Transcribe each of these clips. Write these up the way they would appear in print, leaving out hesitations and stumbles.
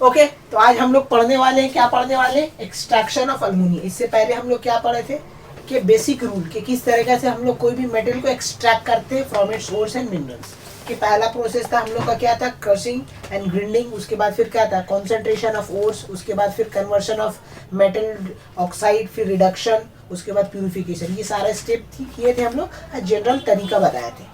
Okay, तो आज हम लोग पढ़ने वाले हैं, क्या पढ़ने वाले हैं, एक्सट्रैक्शन ऑफ अल्मुनियम। इससे पहले हम लोग क्या पढ़े थे कि बेसिक रूल कि किस तरीके से हम लोग कोई भी मेटेरियल को एक्सट्रैक्ट करते हैं from its ores and minerals. कि पहला प्रोसेस था हम लोग का क्या था, क्रशिंग एंड ग्राइंडिंग। उसके बाद फिर क्या था, कॉन्सेंट्रेशन ऑफ ओर्स। उसके बाद फिर कन्वर्शन ऑफ मेटल ऑक्साइड, फिर रिडक्शन, उसके बाद प्यूरिफिकेशन। ये सारे स्टेप किए थे हम लोग, जनरल तरीका बताए थे,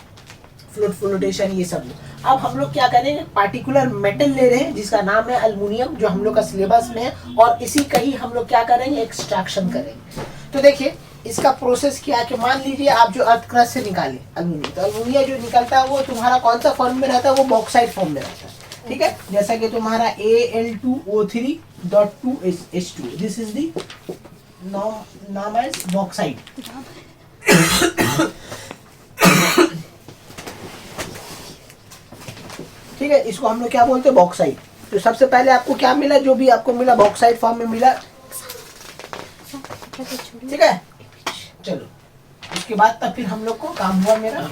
फ्लोटेशन, ये सब। अब हम लोग क्या करेंगे, पार्टिकुलर मेटल ले रहे हैं जिसका नाम है अल्मुनियम, जो हम लोग का सिलेबस में है, और इसी का ही हम लोग क्या करेंगे, एक्सट्रैक्शन करेंगे। तो देखिए इसका प्रोसेस क्या है कि मान लीजिए आप जो अर्थ क्रस्ट से निकाले अल्मुनियम, तो अल्मुनियम जो निकलता है वो तुम्हारा कौन सा फॉर्म में रहता है, वो बॉक्साइड फॉर्म में रहता है। ठीक है, जैसा कि तुम्हारा Al2O3.2H2, दिस इज दी नाम एज बॉक्साइड। ठीक है, इसको हम लोग क्या बोलते हैं, बॉक्साइड। तो सबसे पहले आपको क्या मिला, जो भी आपको मिला बॉक्साइड फॉर्म में मिला। ठीक है, चलो उसके बाद तब फिर हम लोग को काम हुआ मेरा।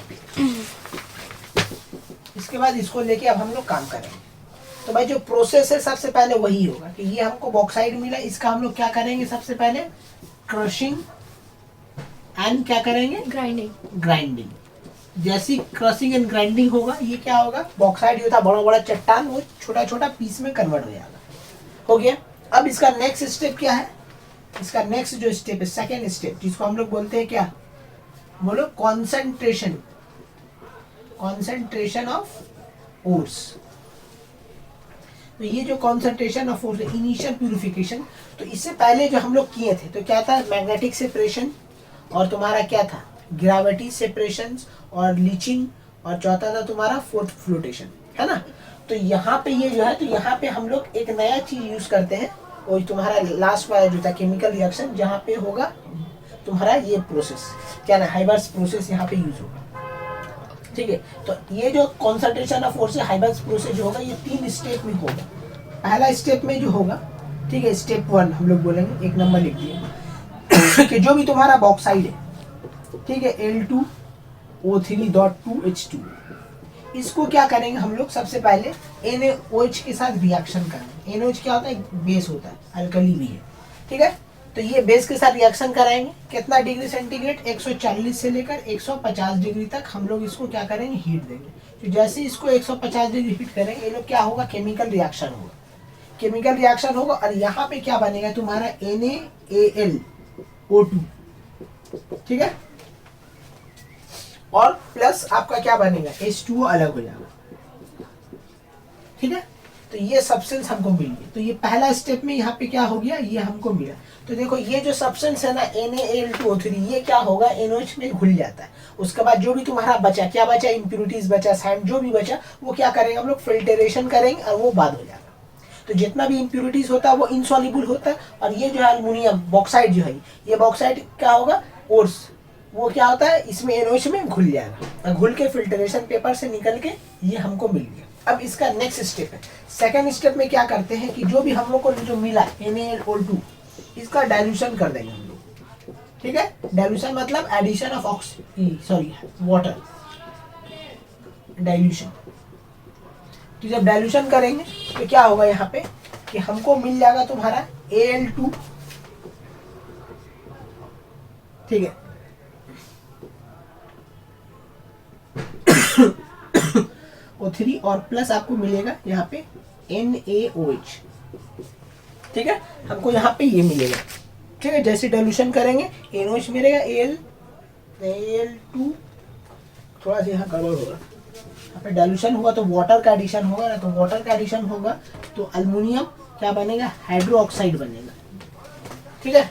इसके बाद इसको लेके अब हम लोग काम करेंगे। तो भाई जो प्रोसेस है सबसे पहले वही होगा कि ये हमको बॉक्साइड मिला, इसका हम लोग क्या करेंगे, सबसे पहले क्रशिंग एंड क्या करेंगे, ग्राइंडिंग। जैसी क्रशिंग एंड ग्राइंडिंग होगा, ये क्या होगा, बॉक्साइड जो था बड़ा बड़ा चट्टान, वो छोटा छोटा पीस में कन्वर्ट हो जाएगा। हो गया। अब इसका नेक्स्ट स्टेप क्या है, इसका नेक्स्ट जो स्टेप है, सेकेंड स्टेप, जिसको हम लोग बोलते हैं क्या, बोलो, कॉन्सेंट्रेशन ऑफ ओर्स। तो ये जो concentration of ores, initial purification. तो इससे पहले जो हम लोग किए थे तो क्या था, मैग्नेटिक सेपरेशन, और तुम्हारा क्या था, ग्रेविटी सेपरेशन और लीचिंग, और चौथा था तुम्हारा फोर्थ फ्लोटेशन, है ना। तो यहाँ पे ये जो है, तो यहाँ पे हम लोग एक नया चीज यूज करते हैं, और तुम्हारा लास्ट वाला जो था केमिकल रिएक्शन, जहाँ पे होगा तुम्हारा ये प्रोसेस, क्या ना, हाइबर्स प्रोसेस यहाँ पे यूज होगा। ठीक है, तो ये जो कॉन्सेंट्रेशन ऑफ फोर्स हाइबर्स प्रोसेस जो होगा, ये 3 स्टेप में होगा। पहला स्टेप में जो होगा, ठीक है, स्टेप 1 हम लोग बोलेंगे, एक नंबर लिख दिए कि जो भी तुम्हारा बॉक्साइड है, ठीक है, Al2O3.2H2, इसको क्या करेंगे हम लोग, सबसे पहले NaOH के साथ रिएक्शन करेंगे। NaOH क्या होता है, बेस होता है, अल्कली भी है। ठीक है, तो ये बेस के साथ रिएक्शन कराएंगे। कितना डिग्री सेंटीग्रेड, 140 से लेकर 150 डिग्री तक हम लोग इसको क्या करेंगे, हीट देंगे। तो जैसे इसको 150 डिग्री हीट करेंगे, ये लोग क्या होगा, केमिकल रिएक्शन होगा। केमिकल रिएक्शन होगा, और यहाँ पे क्या बनेगा तुम्हारा NaAlO2। ठीक है, और प्लस आपका क्या बनेगा, H2O अलग हो जाएगा। ठीक है, तो ये सब्सटेंस हमको मिल गया। तो ये पहला स्टेप में यहाँ पे क्या हो गया, ये हमको मिला। तो देखो ये जो सब्सटेंस है ना, NaAl2O3, ये क्या होगा, NaOH में घुल जाता है। उसके बाद जो भी तुम्हारा बचा, क्या बचा, इम्प्यूरिटीज बचा, सैंड जो भी बचा, वो क्या करेंगे हम लोग, फिल्टरेशन करेंगे, और वो बाद हो जाएगा। तो जितना भी इम्प्यूरिटीज होता है वो इनसॉल्युबल होता है। और ये जो है अल्मुनियम बॉक्साइड जो है, ये बॉक्साइड क्या होगा, ओर्स, वो क्या होता है, इसमें NaOH में घुल जाएगा, घुल के फिल्टरेशन पेपर से निकल के ये हमको मिल गया। अब इसका नेक्स्ट स्टेप है, सेकंड स्टेप में क्या करते हैं कि जो भी हम लोग को जो मिला NaOH2, इसका डाइल्यूशन कर देंगे हम लोग। ठीक है, डाइल्यूशन मतलब एडिशन ऑफ वाटर, डाइल्यूशन। तो जब डाइल्यूशन करेंगे तो क्या होगा यहाँ पे कि हमको मिल जाएगा तुम्हारा Al2, ठीक है, O3, और प्लस आपको मिलेगा यहाँ पे NaOH। ठीक है, हमको यहाँ पे ये मिलेगा। ठीक है, जैसे डाइल्यूशन करेंगे NaOH मिलेगा, Al2, थोड़ा सा यहाँ गड़बड़ होगा, यहाँ पे डाइल्यूशन होगा तो वाटर का एडिशन होगा ना, तो वाटर का एडिशन होगा तो अल्मुनियम क्या बनेगा, हाइड्रोक्साइड बनेगा। ठीक है,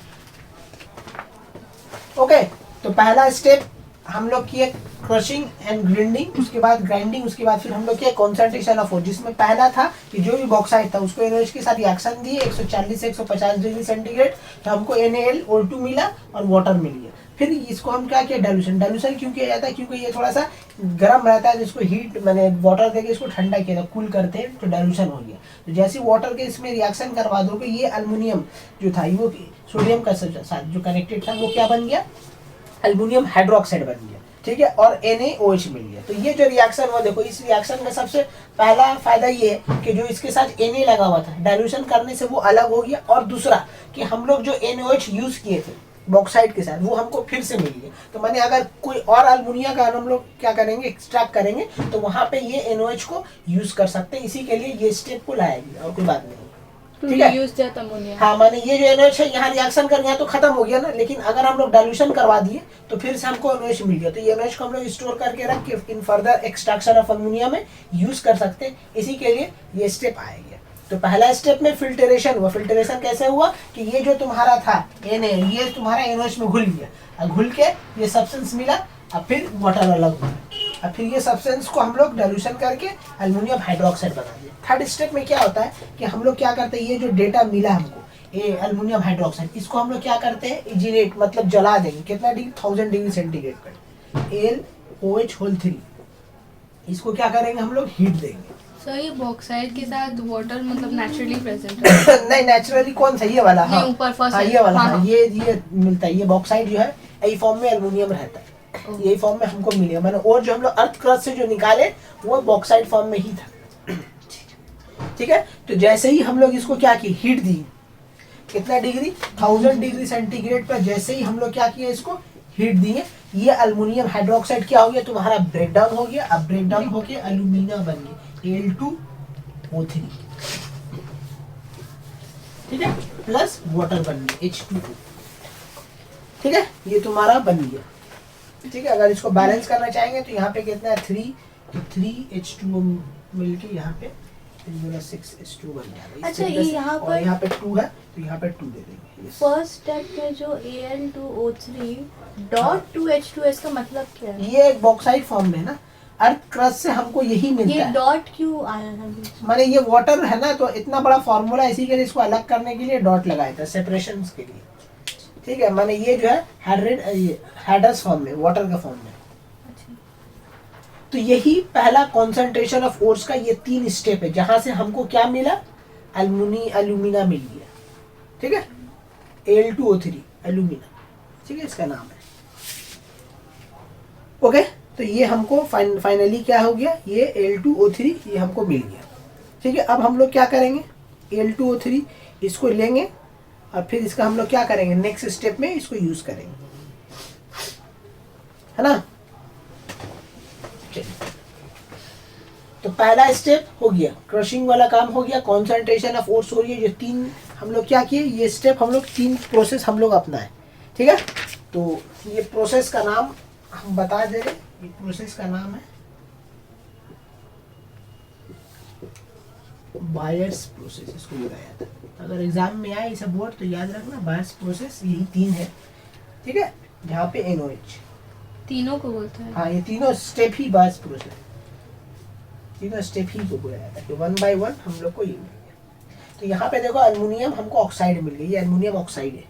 ओके। तो पहला स्टेप हम लोग किए क्रशिंग एंड ग्राइंडिंग, उसके बाद ग्राइंडिंग, उसके बाद फिर हम लोग किया कॉन्सेंट्रेशन ऑफ ओर्स, जिसमें पहला था कि जो भी बॉक्साइड था उसको NaOH के साथ रिएक्शन दिए 140 से 150 डिग्री सेंटीग्रेड, तो हमको NaLO2 मिला और वाटर मिल गया। फिर इसको हम क्या किया, डाइल्यूशन क्यों किया जाता है, क्योंकि ये थोड़ा सा गर्म रहता है, जिसको हीट मैंने वाटर देके इसको ठंडा किया, कूल करते हैं, तो डाइल्यूशन हो गया। तो जैसे वाटर के इसमें रिएक्शन करवा दोगे, ये अल्मुनियम जो था वो सोडियम का साथ जो कनेक्टेड था, वो क्या बन गया, अल्मुनियम हाइड्रोक्साइड बन गया। ठीक है, और NaOH मिल गया। तो ये जो रिएक्शन हुआ, देखो इस रिएक्शन का सबसे पहला फायदा ये है कि जो इसके साथ Na लगा हुआ था, डाइल्यूशन करने से वो अलग हो गया, और दूसरा कि हम लोग जो NaOH यूज किए थे बॉक्साइड के साथ, वो हमको फिर से मिल गया। तो माने अगर कोई और अल्मुनिया का हम लोग क्या करेंगे, एक्सट्रैक्ट करेंगे, तो वहां पे ये NaOH को यूज कर सकते हैं। इसी के लिए ये स्टेप को लाया गया, और कोई बात नहीं। ठीक है, हाँ माने ये जो NaOH है यहाँ रिएक्शन कर गया तो खत्म हो गया ना, लेकिन अगर हम लोग डाइल्यूशन करवा दिए तो फिर से हमको NaOH मिल गया। तो ये NaOH को हम लोग स्टोर करके रख के in further extraction of ammonia में यूज कर सकते हैं। इसी के लिए ये स्टेप आएगा। तो पहला स्टेप में फिल्टरेशन हुआ। फिल्टरेशन कैसे हुआ कि ये जो तुम्हारा था Na, ये तुम्हारा NaOH में घुल गया, और घुल के ये सब्सटेंस मिला, और फिर वाटर अलग हुआ, और फिर ये सब्सटेंस को हम लोग डाइल्यूशन करके एल्युमिनियम हाइड्रोक्साइड बना दिया। थर्ड स्टेप में क्या होता है कि हम लोग क्या करते हैं, ये जो डेटा मिला हमको, ये एल्युमिनियम हाइड्रोक्साइड, इसको हम लोग क्या करते हैं, इजिनेट मतलब जला देंगे। कितना डिग्री, 1000 डिग्री सेंटीग्रेड पर, AlOH3। इसको क्या करेंगे, हम लोग हीट देंगे। सर ये बॉक्साइड के साथ वाटर मतलब नेचुरली प्रेजेंट है? नहीं, नेचुरली कौन सा, ये वाला, हाँ ऊपर फर्स्ट, हाँ ये वाला, हाँ ये मिलता है। ये बॉक्साइड जो है यही फॉर्म में एल्युमिनियम रहता है, यही फॉर्म में हमको मिलेगा। मैंने और जो हम लोग अर्थ क्रस्ट से जो निकाले वो बॉक्साइड फॉर्म में ही था। ठीक है, तो जैसे ही हम लोग इसको क्या किए, हीट दी, कितना डिग्री, 1000 डिग्री सेंटीग्रेड पर जैसे ही हम लोग क्या किए, इसको हीट दिए, ये एल्युमिनियम हाइड्रोक्साइड क्या हो गया, तुम्हारा ब्रेक डाउन हो गया। अब ब्रेक डाउन होके एल्यूमिना बन गया, Al2O3। ठीक है, प्लस वाटर बन गया, H2O। ठीक है, ये तुम्हारा बन गया। ठीक है, अगर इसको बैलेंस करना चाहेंगे तो यहाँ पे कितना है, 3, तो 3H2O मिलके यहाँ पे 6H2 बन जाएगा। अच्छा, ये यहाँ पर, यहाँ पे 2 है तो यहाँ पे 2 दे देंगे। फर्स्ट स्टेप में जो Al2O3 डॉट 2H2S का मतलब क्या है? ये एक बॉक्साइड फॉर्म में ना, अर्थ क्रस्ट से हमको यही मिलता ये है। डॉट क्यों आया था बीच में? माने ये वाटर है ना, तो इतना बड़ा फॉर्मूला, इसी के लिए इसको अलग करने के लिए डॉट लगाया था, सेपरेशन के लिए। ठीक है, माने ये जो है हाइड्रस फॉर्म में, वाटर का फॉर्म में। अच्छा। तो यही पहला कॉन्सेंट्रेशन ऑफ ओर्स का ये 3 स्टेप है, जहां से हमको क्या मिला, एल्यूमिना मिल गया। ठीक है, Al2O3 एल्यूमिना, ठीक है, इसका नाम है। ओके, तो ये हमको फाइनली क्या हो गया, ये Al2O3 ये हमको मिल गया। ठीक है, अब हम लोग क्या करेंगे, Al2O3 इसको लेंगे, और फिर इसका हम लोग क्या करेंगे, नेक्स्ट स्टेप में इसको यूज करेंगे, है ना। तो पहला स्टेप हो गया, क्रशिंग वाला काम हो गया, कॉन्सेंट्रेशन ऑफ ओर्स हो रही है। जो 3 हम लोग क्या किए, ये स्टेप हम लोग 3 प्रोसेस हम लोग अपनाए। ठीक है, तो ये प्रोसेस का नाम हम बता दे रहे, ये प्रोसेस का नाम है बायर्स प्रोसेस, इसको बताया था। अगर एग्जाम में आए इसे बोर्ड तो याद रखना, बायर्स प्रोसेस यही 3 है। ठीक है, जहाँ पे NaOH तीनों को बोलते हैं। हाँ, ये तीनों स्टेप ही बायर्स प्रोसेस, तीनों स्टेप ही को बोला जाता है कि 1 by 1 हम लोग को ये मिल गया। तो यहाँ पे देखो एल्युमिनियम हमको ऑक्साइड मिल गई, ये एल्युमिनियम ऑक्साइड है।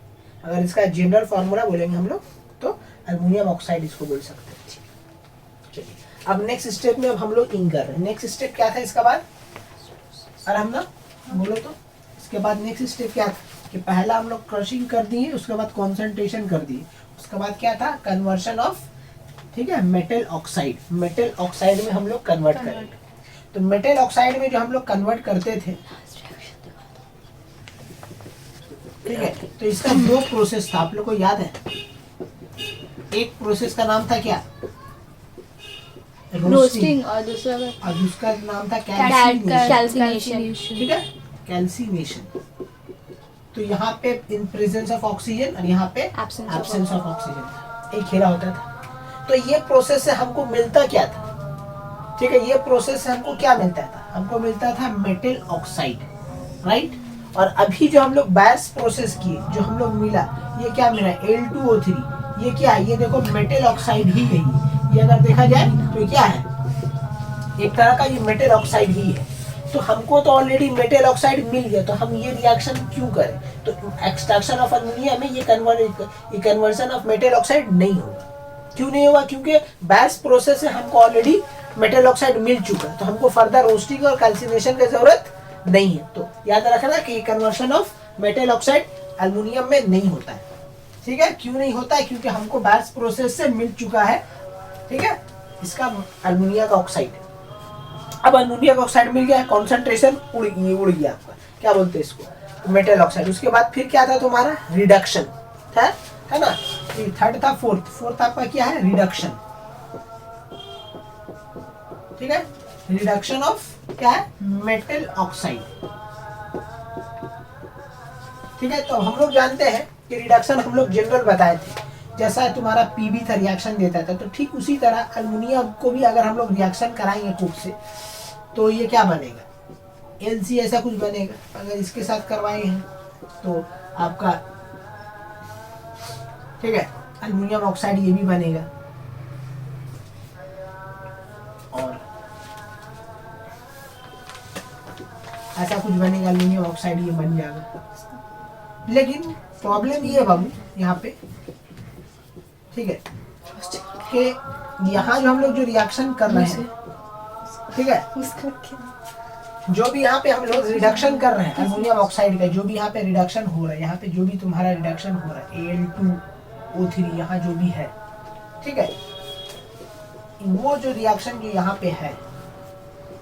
अगर इसका जनरल फार्मूला बोलेंगे हम लोग तो एल्युमिनियम ऑक्साइड इसको बोल सकते हैं। चलिए, अब नेक्स्ट स्टेप में अब हम लोग इन कर रहे हैं। नेक्स्ट स्टेप क्या था इसका बाद, और हम लोग बोलो तो इसके बाद नेक्स्ट स्टेप क्या था कि पहला हम लोग क्रशिंग कर दिए, उसके बाद कॉन्सेंट्रेशन कर दिए, उसके बाद क्या था, कन्वर्शन ऑफ, ठीक है, मेटल ऑक्साइड में हम लोग कन्वर्ट करेंगे। तो मेटल ऑक्साइड में जो हम लोग कन्वर्ट करते थे, ठीक है, तो इसका 2 प्रोसेस था, आप लोग को याद है। एक प्रोसेस का नाम था क्या, रोस्टिंग, और दूसरा और उसका नाम था कैल्सिनेशन। ठीक है, कैल्सिनेशन। तो यहाँ पे इन प्रेजेंस ऑफ ऑक्सीजन और यहाँ पे एब्सेंस ऑफ ऑक्सीजन, एक खेला होता था। तो ये प्रोसेस से हमको मिलता क्या था, ठीक है, ये प्रोसेस से हमको क्या मिलता था, हमको मिलता था मेटल ऑक्साइड, राइट। और अभी जो हम लोग बायर्स प्रोसेस किए, जो हम लोग मिला, ये क्या मिला, Al2O3, ये क्या है, ये देखो मेटल ऑक्साइड ही है। ये अगर देखा जाए तो ये क्या है, एक तरह का ये मेटल ऑक्साइड ही है। तो हमको तो ऑलरेडी मेटल ऑक्साइड मिल गया, तो हम ये रिएक्शन क्यों करें। तो एक्सट्रैक्शन ऑफ अमोनिया में ये कन्वर्जन ऑफ मेटल ऑक्साइड नहीं होगा। क्यों नहीं होगा, क्योंकि बायर्स प्रोसेस से हमको ऑलरेडी मेटल ऑक्साइड मिल चुका है, तो हमको फर्दर रोस्टिंग और कैल्सिनेशन की जरूरत नहीं है। तो याद रखना कि conversion of metal oxide aluminium में नहीं होता है। ठीक है, क्यों नहीं होता है, क्योंकि हमको बायर्स प्रोसेस से मिल चुका है ठीक है, इसका अल्मुनिया का ऑक्साइड। अब अल्मुनिया का ऑक्साइड मिल गया, कॉन्सेंट्रेशन उड़ गया आपका, क्या बोलते हैं इसको, मेटल ऑक्साइड। उसके बाद फिर क्या था तुम्हारा, रिडक्शन था, है ना। थर्ड था, फोर्थ आपका क्या है, रिडक्शन। ठीक है, रिडक्शन ऑफ क्या है, मेटल ऑक्साइड। ठीक है, तो हम लोग जानते हैं कि रिडक्शन हम लोग जनरल बताए थे, जैसा तुम्हारा पीबी था रिएक्शन देता था, तो ठीक उसी तरह अल्मुनियम को भी अगर हम लोग रिएक्शन कराएंगे कुक से, तो ये क्या बनेगा, एलसी ऐसा कुछ बनेगा। अगर इसके साथ करवाए हैं तो आपका, ठीक है, अल्मुनियम ऑक्साइड ये भी बनेगा, और ऐसा कुछ बनेगा, अल्मुनियम ऑक्साइड ये बन जाएगा। लेकिन प्रॉब्लम ये है बाबू यहाँ पे, ठीक है, कि यहाँ जो हम लोग जो रिएक्शन कर रहे हैं, ठीक है, जो भी यहाँ पे हम लोग रिडक्शन कर रहे हैं अल्मुनियम ऑक्साइड का, जो भी यहाँ पे रिडक्शन हो रहा है, यहाँ पे जो भी तुम्हारा रिडक्शन हो रहा है Al2O3 यहाँ जो भी है, ठीक है, वो जो रिएक्शन जो यहाँ पे है,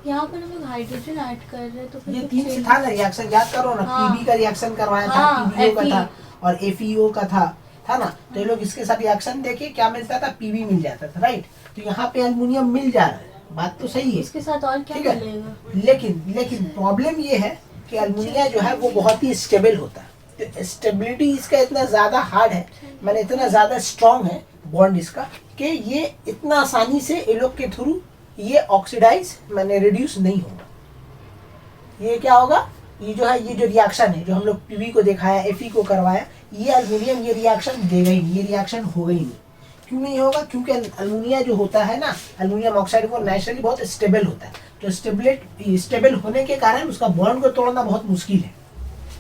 यहाँ पर हम लोग हाइड्रोजन ऐड कर रहे हैं, तो फिर ये तो तीन से change- था ना रिएक्शन, याद करो ना, हाँ। पीबी का रिएक्शन करवाया था, हाँ, पीबीओ का Fe। था और एफईओ का था ना। तो ये लोग इसके साथ रिएक्शन देके क्या मिलता था, पीबी मिल जाता था, राइट। तो यहाँ पे अल्मुनियम मिल जा रहा है, बात तो सही है, इसके साथ और क्या ठीक है। मिलेगा? लेकिन प्रॉब्लम ये है कि अल्मुनिया जो है वो बहुत ही स्टेबल होता है, तो स्टेबिलिटी इसका इतना ज्यादा हार्ड है, मैंने इतना ज्यादा स्ट्रांग है बॉन्ड इसका, कि ये इतना आसानी से ये लोग के थ्रू ये ऑक्सीडाइज मैंने रिड्यूस नहीं होगा। ये क्या होगा, ये जो है, ये जो रिएक्शन है जो हम लोग पीवी को दिखाया, एफई को करवाया, ये अल्मुनियम ये रिएक्शन देगा ही नहीं, ये रिएक्शन होगा ही नहीं। क्यों नहीं होगा, क्योंकि अल्मुनिया जो होता है ना, अल्मुनियम ऑक्साइड वो नेचुरली बहुत स्टेबल होता है, तो स्टेबल होने के कारण उसका बॉन्ड को तोड़ना बहुत मुश्किल है,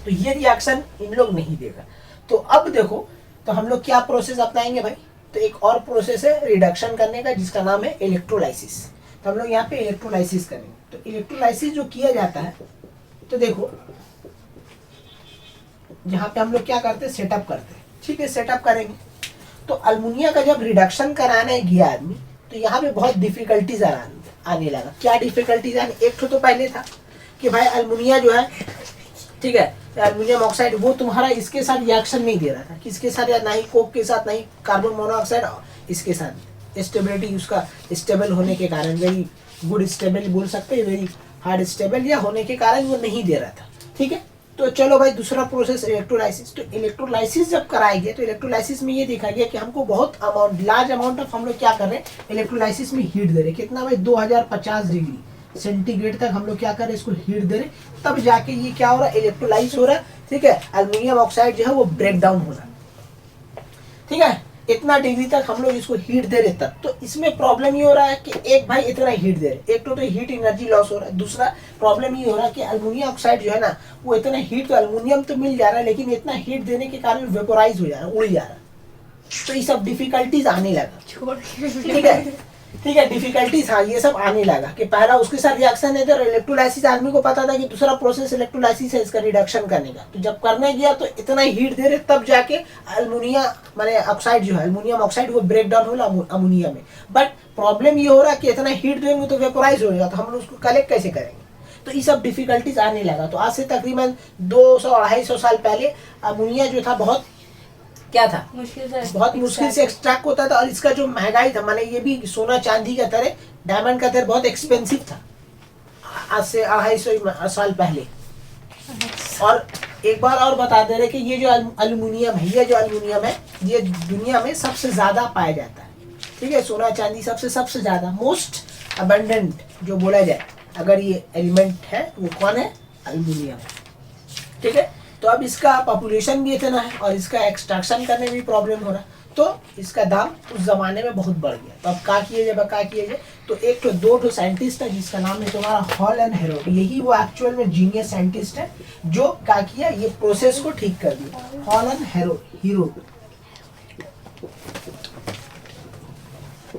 तो ये रिएक्शन इन लोग नहीं देगा। तो अब देखो, तो हम लोग क्या प्रोसेस अपनाएंगे भाई, तो एक और प्रोसेस है रिडक्शन करने का, जिसका नाम है इलेक्ट्रोलाइसिस। तो हम लोग यहाँ पे इलेक्ट्रोलाइसिस करेंगे। तो इलेक्ट्रोलाइसिस जो किया जाता है, तो देखो जहाँ पे हम लोग क्या करते हैं, सेटअप करते हैं, ठीक है, सेटअप करेंगे। तो अल्मुनिया का जब रिडक्शन कराने गया आदमी, तो यहाँ पे बहुत डिफिकल्टीज आने लगा। क्या डिफिकल्टीज आने, एक तो पहले था कि भाई अल्मुनिया जो है, ठीक है, अल्मुनियम ऑक्साइड वो तुम्हारा इसके साथ रिएक्शन नहीं दे रहा था, किसके साथ, या ना ही कोक के साथ, ना ही कार्बन मोनोऑक्साइड, इसके साथ स्टेबिलिटी उसका स्टेबल होने के कारण, वेरी गुड स्टेबल बोल सकते हैं, वेरी हार्ड स्टेबल या होने के कारण वो नहीं दे रहा था, ठीक है। तो चलो भाई, दूसरा प्रोसेस इलेक्ट्रोलाइसिस। तो इलेक्ट्रोलाइसिस जब कराई गई, तो इलेक्ट्रोलाइसिस में ये देखा गया कि हमको बहुत अमाउंट, लार्ज अमाउंट ऑफ हम लोग क्या कर रहे हैं, इलेक्ट्रोलाइसिस में हीट दे रहे, कितना भाई, 2050 डिग्री सेंटीग्रेड तक हम लोग क्या कर रहे हैं, इसको हीट दे रहे, तब जाके ये क्या हो रहा है, इलेक्ट्रोलाइज हो रहा है, ठीक है, अल्मुनियम ऑक्साइड जो है वो ब्रेक डाउन हो रहा है, ठीक है, इतना डिग्री तक हम लोग इसको हीट दे रहे तब। तो इसमें प्रॉब्लम ये हो रहा है कि एक भाई इतना हीट दे रहे, एक तो हीट एनर्जी लॉस हो रहा है, दूसरा प्रॉब्लम ये हो रहा है कि अल्मुनियम ऑक्साइड जो है ना, वो इतना हीट, तो अल्मुनियम तो मिल जा रहा है, लेकिन इतना हीट देने के कारण वेपोराइज हो जा रहा है, उड़ जा रहा है, तो ये सब डिफिकल्टीज आने लगा, ठीक है, डिफिकल्टीज, हाँ, ये सब आने लगा कि पहला उसके साथ रिएक्शन है, तो इलेक्ट्रोलाइसिस आदमी को पता था कि दूसरा प्रोसेस इलेक्ट्रोलाइसिस है इसका रिडक्शन करने का, तो जब करने गया तो इतना हीट दे रहे, तब जाके अल्मुनिया माने ऑक्साइड जो है, अल्मुनियम ऑक्साइड वो ब्रेक डाउन होला अमोनिया में। बट प्रॉब्लम ये हो रहा है कि इतना हीट देंगे तो वेपोराइज हो जाएगा, तो हम लोग उसको कलेक्ट कैसे करेंगे, तो ये सब डिफिकल्टीज आने लगा। तो आज से तकरीबन 200-250 साल पहले अमोनिया जो था बहुत क्या था, बहुत मुश्किल से एक्सट्रैक्ट होता था, और इसका जो महंगाई था, माने ये भी सोना चांदी का तरह, डायमंड का तरह बहुत एक्सपेंसिव था आज से 250 साल पहले। और एक बार और बता दे रहे कि ये जो अल्युमिनियम है, ये जो अल्युमिनियम है, ये दुनिया में सबसे ज्यादा पाया जाता है, ठीक है, सोना चांदी सबसे ज्यादा मोस्ट अबंडेंट जो बोला जाए अगर ये एलिमेंट है, वो कौन है, अल्युमिनियम, ठीक है। तो अब इसका पॉपुलेशन भी इतना है और इसका एक्सट्रैक्शन करने में भी प्रॉब्लम हो रहा है, तो इसका दाम उस जमाने में बहुत बढ़ गया। तो अब क्या किए जाए, तो एक तो दो साइंटिस्ट है जिसका नाम है तुम्हारा हॉल एंड हेरोल्ड, यही वो एक्चुअल में जीनियस साइंटिस्ट है जो क्या किया, ये प्रोसेस को ठीक कर दिया, हॉल एंड हेरोल्ड,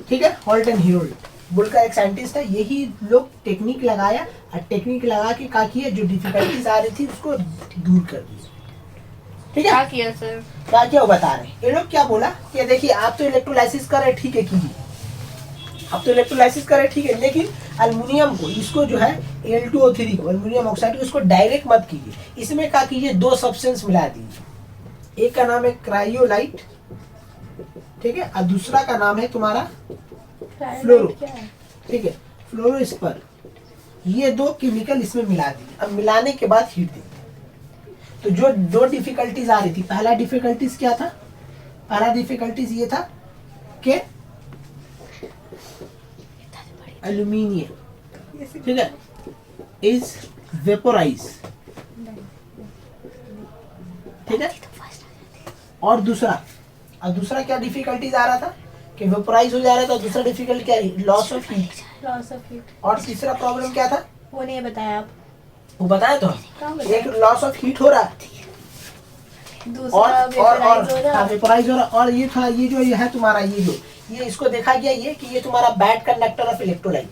ठीक है, हॉल्ट एंड हेरोल्ड बोल का एक साइंटिस्ट है, यही लोग टेक्निक लगाया, और टेक्निक लगा के क्या किया, जो डिफिकल्टीज आ रही थी उसको दूर कर दिया, ठीक है। क्या किया सर, क्या किया वो बता रहे हैं। ये लोग क्या बोला कि देखिए आप तो इलेक्ट्रोलाइसिस कर रहे, ठीक है कीजिए, अब तो इलेक्ट्रोलाइसिस करे ठीक है, लेकिन अल्युमिनियम को इसको जो है Al2O3 को अल्युमिनियम ऑक्साइड को इसको डायरेक्ट मत कीजिए, इसमें क्या कीजिए दो सब्सटेंस मिला दीजिए, एक का नाम है क्रायोलाइट, ठीक है, और दूसरा का नाम है तुम्हारा फ्लोरो, क्या है? ठीक है, फ्लोरोस्पर। ये दो केमिकल इसमें मिला दिए, अब मिलाने के बाद हीट देंगे। तो जो दो डिफिकल्टीज आ रही थी, पहला डिफिकल्टीज क्या था, पहला डिफिकल्टीज ये था कि एल्यूमिनियम, ठीक है, इज वेपोराइज, ठीक है, और दूसरा क्या डिफिकल्टीज आ रहा था कि वेपोराइज हो जा रहा था, दूसरा डिफिकल्टी क्या है, loss of heat, loss of heat. और तीसरा प्रॉब्लम क्या था, वो नहीं बताया आप। वो बताया तो, कहाँ बताया? एक लॉस ऑफ हीट हो रहा है दूसरा और वेपराइज हो रहा है। वेपोराइज हो रहा, और ये था ये जो ये है तुम्हारा ये इसको देखा गया ये कि ये तुम्हारा बैड कंडक्टर ऑफ इलेक्ट्रोलाइट,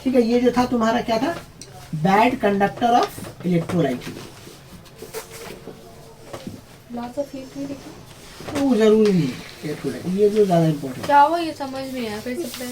ठीक है, ये जो था तुम्हारा क्या था, bad conductor of electrolyte. Loss of heat नहीं देखा। वो जरूरी नहीं इलेक्ट्रोलाइट, ये जो ज्यादा इम्पोर्टेंट, क्या हुआ ये समझ में आया फिर से।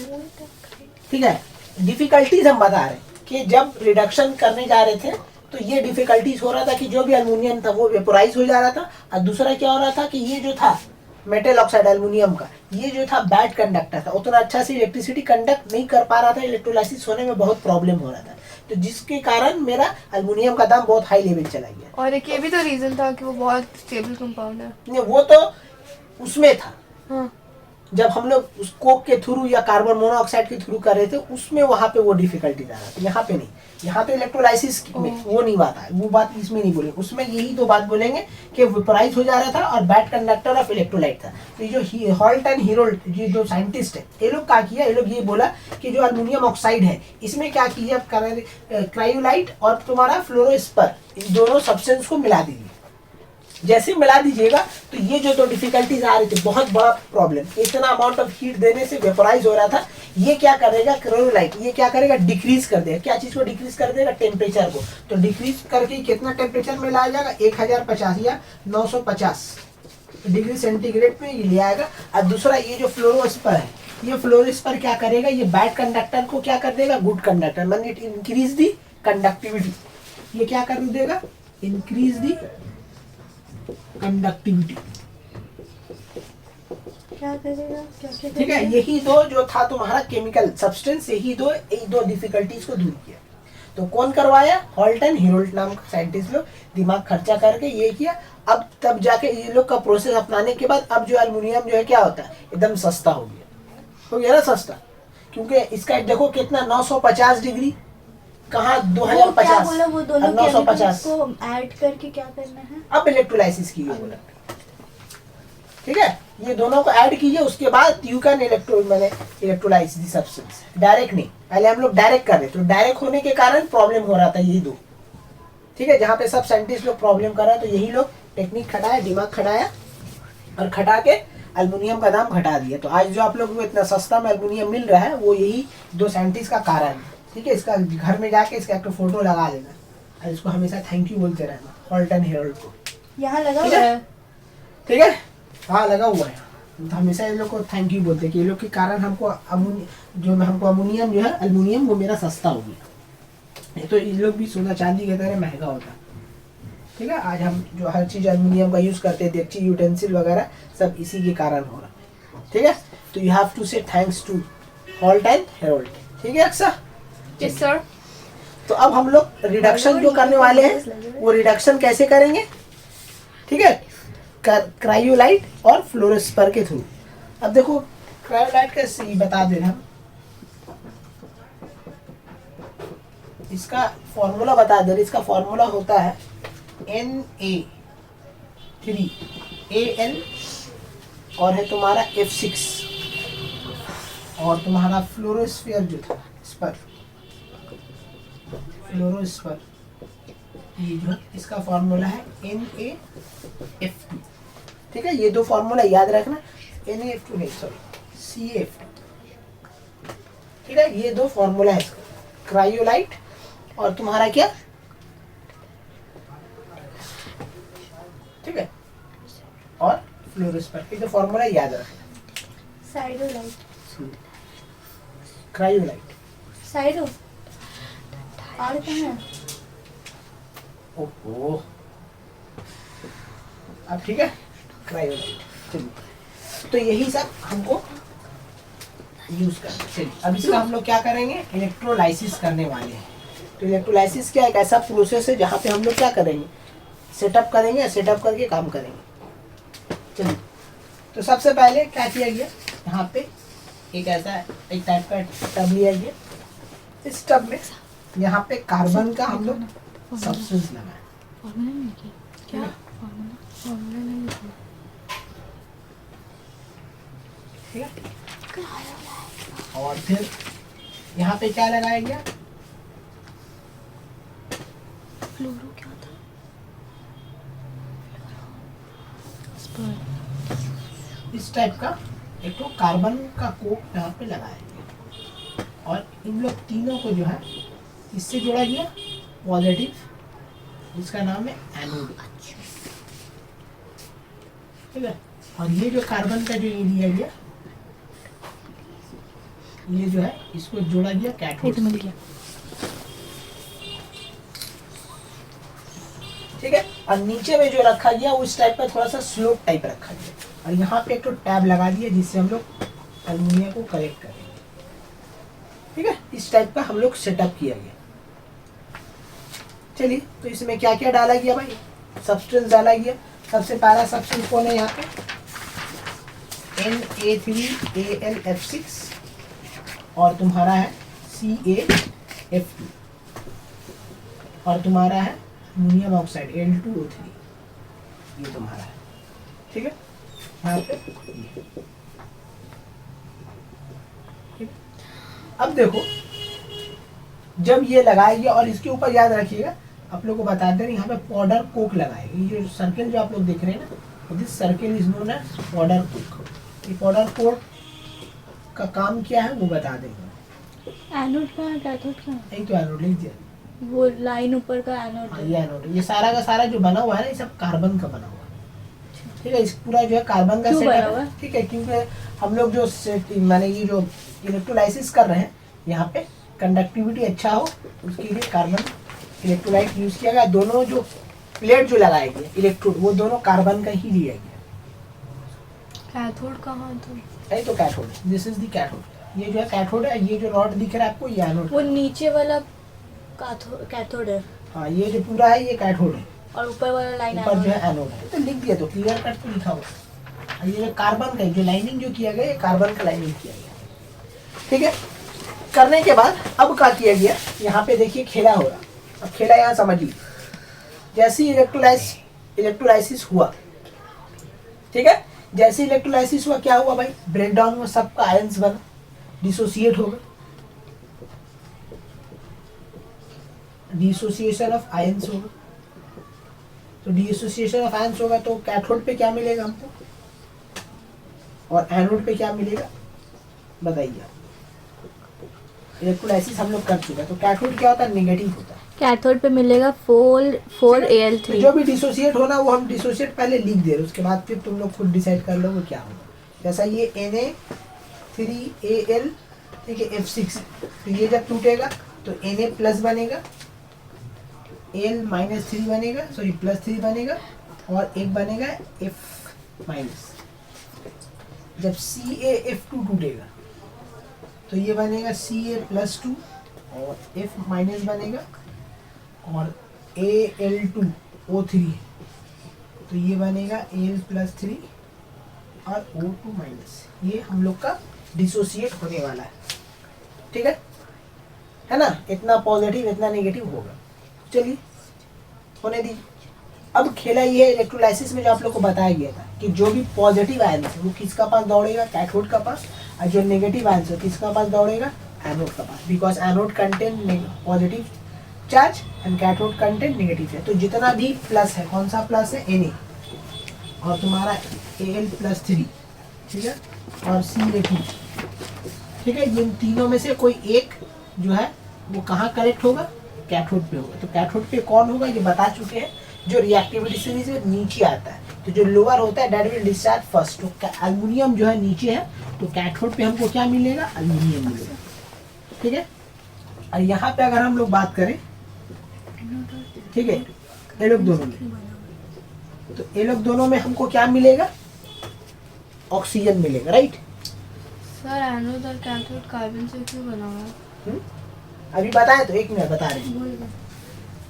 ठीक है। डिफिकल्टीज हम बता रहे हैं कि जब रिडक्शन करने जा रहे थे तो ये डिफिकल्टीज हो रहा था कि जो भी एल्युमिनियम था वो वेपोराइज हो जा रहा था, और दूसरा क्या हो रहा था कि ये जो था मेटल ऑक्साइड एल्युमिनियम का, ये जो था बैड कंडक्टर था, उतना अच्छा से इलेक्ट्रिसिटी कंडक्ट नहीं कर पा रहा था, इलेक्ट्रोलाइसिस होने में बहुत प्रॉब्लम हो रहा था, तो जिसके कारण मेरा एल्युमिनियम का दाम बहुत हाई लेवल चला गया। और एक ये भी तो रीजन था कि वो बहुत स्टेबल कंपाउंड है। नहीं, वो तो उसमें था, हाँ जब हम लोग उस कोक के थ्रू या कार्बन मोनोऑक्साइड के थ्रू कर रहे थे उसमें वहां पे वो डिफिकल्टी आ रहा था, यहाँ पे नहीं, यहाँ पे इलेक्ट्रोलाइसिस में वो नहीं बात है, वो बात इसमें नहीं बोलेंगे, उसमें यही दो बात बोलेंगे कि वेपोराइज हो जा रहा था और बैड कंडक्टर ऑफ इलेक्ट्रोलाइट था। तो ये जो हॉल्ट एंड हीरोल्ड ये जो साइंटिस्ट है, ये लोग क्या किया, ये लोग ये बोला कि जो एल्युमिनियम ऑक्साइड है इसमें क्या कीजिए क्रायोलाइट और तुम्हारा फ्लोरोस्पर, इन दोनों सब्सटेंस को मिला दीजिए, जैसे मिला दीजिएगा तो ये जो तो डिफिकल्टीज आ रही थी, बहुत बड़ा प्रॉब्लम, इतना अमाउंट ऑफ हीट देने से वेपोराइज हो रहा था, ये क्या करेगा क्रायोलाइट, ये क्या करेगा डिक्रीज कर देगा, क्या चीज को डिक्रीज कर देगा, टेम्परेचर को, तो डिक्रीज करके कितना टेम्परेचर में लाया जाएगा 1050 या 950 डिग्री सेंटीग्रेड पे ये ले आएगा। और दूसरा ये जो फ्लोरोस्पर है, ये फ्लोरोस्पर क्या करेगा, ये बैड कंडक्टर को क्या कर देगा गुड कंडक्टर, मान इट इंक्रीज दी कंडक्टिविटी, ये क्या कर देगा इंक्रीज दी कंडक्टिविटी, क्या करेगा, क्या ठीक है। यही दो जो था तुम्हारा केमिकल सब्सटेंस, यही दो डिफिकल्टीज को दूर किया। तो कौन करवाया, हॉल्ट एंड हीरोल्ड नाम का साइंटिस्ट लोग दिमाग खर्चा करके ये किया। अब तब जाके ये लोग का प्रोसेस अपनाने के बाद अब जो एल्युमिनियम जो है क्या होता है, एकदम सस्ता हो गया ना सस्ता, क्योंकि इसका देखो कितना 950 डिग्री, कहाँ वो क्या 2050 बोला, वो दोनों 950 को ऐड करके क्या करना है? अब इलेक्ट्रोलाइसिस कीजिए बोला, ठीक है, ये दोनों को ऐड कीजिए, उसके बाद you can electrolysed the substance, direct नहीं, पहले हम लोग डायरेक्ट कर रहे, तो डायरेक्ट होने के कारण प्रॉब्लम हो रहा था यही दो, ठीक है, जहाँ पे सब साइंटिस्ट लोग प्रॉब्लम कर रहा है, तो यही लोग टेक्निक खटाया, दिमाग खटाया और खटा के एल्युमिनियम का दाम घटा दिया। तो आज जो आप लोग को इतना सस्ता में एल्युमिनियम मिल रहा है वो यही दो साइंटिस्ट का कारण है, ठीक है। इसका घर में जाके इसका एक फोटो लगा लेना और इसको हमेशा थैंक यू बोलते रहना, हॉल्ट एंड हेरोल्ड को, यहाँ लगा हुआ है, ठीक है, हाँ लगा हुआ है, तो हमेशा इन लोग को थैंक यू बोलते हैं कि ये लोग के कारण हमको हमको अमोनियम जो है एल्युमिनियम वो मेरा सस्ता हो गया, नहीं तो इन लोग भी सोना चांदी की तरह महंगा होता, ठीक है। आज हम जो हर चीज़ एल्युमिनियम का यूज़ करते हैं, देगची यूटेंसिल वगैरह सब इसी के कारण हो रहा है, ठीक है। तो you have to say thanks to halt and Harold, ठीक है अक्सा। Yes sir. तो अब हम लोग रिडक्शन जो करने वाले हैं वो रिडक्शन कैसे करेंगे, ठीक है, क्रायोलाइट और फ्लोरोस्पर के थ्रू। अब देखो क्रायोलाइट कैसे बता दे रहे हम, इसका फॉर्मूला बता दे रहे, इसका फॉर्मूला होता है Na3Al और है तुम्हारा F6 और तुम्हारा फ्लोरोस्फीयर जो था स्पर, फ्लोरोस्पर ये जो इसका फॉर्मूला है NaF2, ठीक है। ये दो फॉर्मूला याद रखना, NaF2 नहीं सॉरी CaF2, ठीक है। ये दो फॉर्मूला है इसका, क्रायोलाइट और तुम्हारा क्या, ठीक है, और फ्लोरोस्पर, ये तो फॉर्मूला याद रखना। साइडोलाइट, क्रायोलाइट। साइड हो और कहाँ है? ओहो, अब ठीक है, क्रायोलाइट। चलिए, तो यही सब हमको यूज करना है। चलिए, अब इसका हम लोग क्या करेंगे, इलेक्ट्रोलाइसिस करने वाले हैं। तो इलेक्ट्रोलाइसिस क्या एक ऐसा प्रोसेस है जहाँ पे हम लोग क्या करेंगे, सेटअप करेंगे, सेटअप करके काम करेंगे। चलिए, तो सबसे पहले क्या किया गया, यहाँ पे एक ऐसा एक टाइप का टब लिया गया। इस टब में यहाँ पे कार्बन का हम लोग सब्सटेंस लगाए। क्या ठीक है, और फिर यहाँ पे क्या लगाया गया, फ्लोरो क्या था? इस टाइप का एक तो कार्बन का कोप यहाँ पे लगाया गया, और इन लोग तीनों को जो है इससे जोड़ा गया पॉजिटिव, जिसका नाम है एनोड। ठीक है, और ये जो कार्बन का जो ये लिया गया, ये जो है इसको जोड़ा गया कैथोड मिल से। गया। ठीक है, और नीचे में जो रखा गया वो इस टाइप का थोड़ा सा स्लोप टाइप रखा गया, और यहाँ पे एक तो टैब लगा दिया जिससे हम लोग एल्युमिनियम को कलेक्ट करेंगे। ठीक है, इस टाइप का हम लोग सेटअप किया गया। चलिए, तो इसमें क्या क्या डाला गया भाई, सब्सटेंस डाला गया। सबसे पहला सब्सटेंस कौन है यहाँ पे, Na3Al F6, और तुम्हारा है CaF2, और तुम्हारा है अमोनियम ऑक्साइड Al2O3, ये तुम्हारा है। ठीक है, यहाँ पे ये। ठीक है? अब देखो, जब ये लगाएगी, और इसके ऊपर याद रखिएगा, आप लोग को बताते हैं यहाँ पे पाउडर कोक लगाएगी। ये जो सर्किल जो आप लोग देख रहे हैं ना, this circle is known as powder coke. ये पाउडर कोक का काम क्या है वो बता देंगे। एनोड का है, कैथोड का है? एक तो एनोड लिख दिया, वो लाइन ऊपर का एनोड हाँ है। ये एनोड। ये सारा का सारा जो बना हुआ है ना, ये सब कार्बन का बना हुआ है। ठीक है, इस पूरा जो है कार्बन का क्यों सेटअप बना हुआ है। है? ठीक है, क्योंकि हम लोग जो माने ये जो इलेक्ट्रोलाइसिस कर रहे हैं, यहाँ पे कंडक्टिविटी अच्छा हो उसके लिए कार्बन इलेक्ट्रोलाइट यूज किया गया। दोनों जो प्लेट जो लगाए गए इलेक्ट्रोड, वो दोनों कार्बन का ही लिया गया। कैथोड कहाँ था? यही तो cathode, this is the cathode. ये जो है कैथोड है, ये जो रॉड दिख रहा है आपको, ये एनोड। वो नीचे वाला कैथोड है हाँ, ये जो पूरा है ये कैथोड है, और ऊपर वाला लाइन ऊपर जो है एनोड है। तो लिख दिया, तो क्लियर कट तो लिखा हुआ। और ये जो कार्बन का जो लाइनिंग जो किया गया, ये कार्बन का लाइनिंग किया गया। ठीक है, करने के बाद अब क्या किया गया, यहाँ पे देखिए खेला हो रहा। अब खेला यहाँ समझिए, जैसे इलेक्ट्रोलाइसिस हुआ, ठीक है, जैसे इलेक्ट्रोलाइसिस हुआ क्या हुआ भाई, ब्रेकडाउन हुआ, सबका आयंस बना, डिसोसिएट हो गए, डिसोसिएशन ऑफ आयंस होगा। तो डिसोसिएशन ऑफ आयंस होगा तो कैथोड पे क्या मिलेगा हमको, और एनोड पे क्या मिलेगा बताइए आप। इलेक्ट्रोलाइसिस हम लोग कर चुके हैं, तो कैथोड क्या होता है, नेगेटिव होता है। कैथोड पे मिलेगा 4Al3। तो जो भी डिसोसिएट होना वो हम डिसोसिएट पहले लिख दे रहे, उसके बाद फिर तुम लोग खुद डिसाइड कर लो वो क्या होगा। जैसा ये Na3Al, ठीक है, F6, तो ये जब टूटेगा तो Na प्लस बनेगा, Al-3 बनेगा, सॉरी +3 बनेगा, और एक बनेगा F माइनस। जब CaF2 टूटेगा तो ये बनेगा Ca+2 और F माइनस बनेगा, और Al2O3, तो ये बनेगा Al+3 और O2 माइनस। ये हम लोग का डिसोसिएट होने वाला है। ठीक है ना, इतना पॉजिटिव इतना नेगेटिव होगा। चलिए होने दी। अब खेला ये इलेक्ट्रोलाइसिस में जो आप लोग को बताया गया था कि जो भी पॉजिटिव आयन है वो किसका पास दौड़ेगा, कैथोड का पास, और जो नेगेटिव आयन है किसका पास दौड़ेगा, एनोड का पास, because anode contain positive charge and cathode contain negative charge. तो जितना भी प्लस है, कौन सा प्लस है, Na, और तुम्हारा Al+3, ठीक है, और Ca2, ठीक है, इन तीनों में से कोई एक जो है वो कहाँ कलेक्ट होगा, कैथोड पे होगा। तो कैथोड पे कौन होगा ये बता चुके हैं, जो रिएक्टिविटी सीरीज में नीचे आता है, तो जो लोअर होता है दैट विल डिस्चार्ज फर्स्ट। तो एल्युमिनियम जो है नीचे है, तो कैथोड पे हमको क्या मिलेगा, एल्युमिनियम मिलेगा। ठीक है। और यहाँ पे अगर हम लोग बात करें, ठीक है, ये लोग दोनों में, तो ये लोग दोनों में हमको क्या मिलेगा, ऑक्सीजन मिलेगा, राइट। सर एनोड और कैथोड कार्बन से क्यों बना हुआ है? अभी बताएं तो, एक मिनट बता रहे हैं,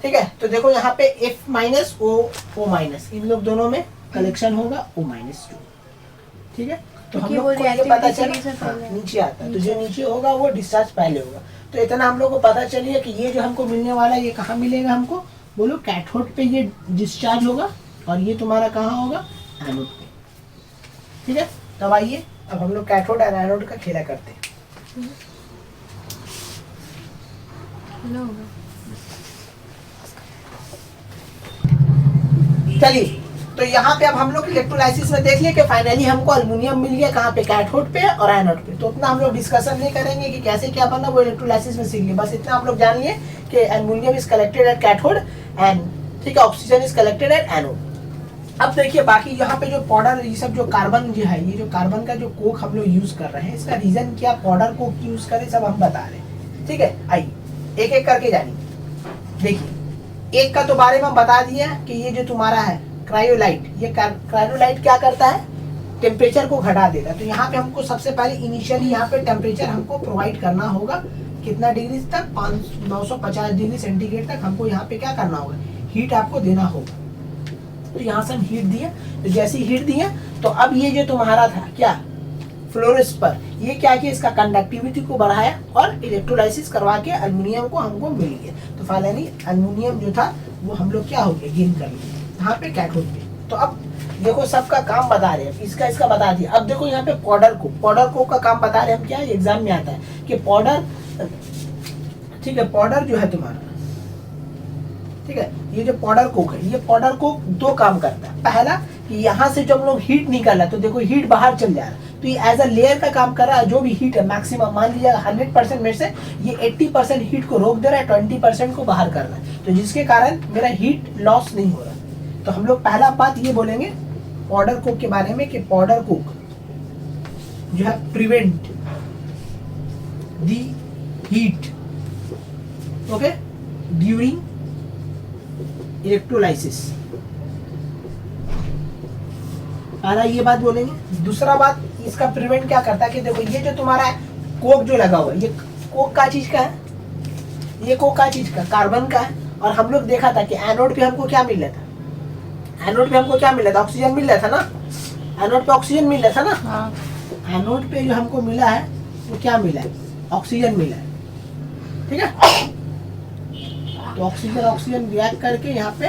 ठीक है। तो देखो यहाँ पे F माइनस O माइनस, इन लोग दोनों में कलेक्शन होगा O माइनस 2, ठीक है। तो हम लोग को ये पता चला, हाँ, नीचे आता है, तो जो नीचे होगा वो डिस्चार्ज पहले होगा। तो इतना हम लोग को पता चलिए कि ये जो हमको मिलने वाला है ये कहाँ मिलेगा हमको, बोलो कैथोड पे ये डिस्चार्ज होगा, और ये तुम्हारा कहाँ होगा, एनोड पे, ठीक है। तब आइए अब हम लोग कैथोड और एनोड का खेला करते हैं। चलिए, तो यहाँ पे अब हम लोग इलेक्ट्रोलाइसिस में देख लिए कि फाइनली हमको अल्युमिनियम मिल गया, कहाँ पे, कैथोड पे और एनोड पे। तो उतना हम लोग डिस्कशन नहीं करेंगे कि कैसे क्या बना, वो इलेक्ट्रोलाइसिस में सीख लिए। बस इतना हम लोग जान लिए कि aluminium is collected at cathode and, ठीक है, oxygen is collected at anode. अब देखिए बाकी यहाँ पे जो पाउडर, ये सब जो कार्बन जो है, ये जो कार्बन का जो कोक हम लोग यूज कर रहे हैं, इसका रीजन क्या, पाउडर कोक यूज करें, सब हम बता रहे हैं, ठीक है। आइए एक एक करके जानिए। देखिए एक का तो बारे में बता दिया कि ये जो तुम्हारा है क्रायोलाइट, ये क्रायोलाइट क्या करता है, टेम्परेचर को घटा देता है। तो यहाँ पे हमको सबसे पहले इनिशियली यहाँ पे टेम्परेचर हमको प्रोवाइड करना होगा, कितना डिग्री तक, 950 डिग्री सेंटीग्रेड तक हमको यहाँ पे क्या करना होगा, हीट आपको देना होगा। तो यहाँ से हम हीट दिया, तो जैसे हीट दिया तो अब ये जो तुम्हारा था क्या, फ्लोरोस्पर, ये क्या किया, इसका कंडक्टिविटी को बढ़ाया और इलेक्ट्रोलाइसिस करवा के अल्युमिनियम को हमको मिल गया। तो फाइनली अल्युमिनियम जो था वो हम लोग क्या हो गया, गेन कर लिया यहाँ पे कैथोड पे। तो अब देखो सबका काम बता रहे हैं, इसका बता दिया। अब देखो यहाँ पे पाउडर को का काम बता रहे हैं हम, क्या एग्जाम में आता है कि पाउडर, ठीक है, पाउडर जो है तुम्हारा, ठीक है, ये जो पाउडर कोक है, ये पाउडर कोक दो काम करता है। पहला कि यहाँ से जब हम लोग हीट निकाल रहा है तो देखो हीट बाहर चल जा रहा है, तो ये एज अ लेयर का काम कर रहा है। जो भी हीट है मैक्सिमम, मान लीजिएगा 100% में से ये 80% हीट को रोक दे रहा है, 20% को बाहर कर रहा है, तो जिसके कारण मेरा हीट लॉस नहीं हो रहा। तो हम लोग पहला बात ये बोलेंगे पाउडर कोक के बारे में कि पाउडर कोक जो है prevent the heat, okay, during electrolysis. पहला ये बात बोलेंगे। दूसरा बात, इसका प्रिवेंट क्या करता है कि देखो ये जो तुम्हारा कोक जो लगा हुआ है, ये कोक का चीज का है, ये कोक का चीज का, कार्बन का है। और हम लोग देखा था कि एनोड पे हमको क्या मिल रहा था, एनोड पे हमको क्या मिल रहा था, ऑक्सीजन मिल रहा था ना, एनोड पे ऑक्सीजन मिल रहा था ना। हाँ। एनोड पे जो हमको मिला है वो क्या मिला है, ऑक्सीजन मिला है, ठीक है। तो ऑक्सीजन रिएक्ट करके यहाँ पे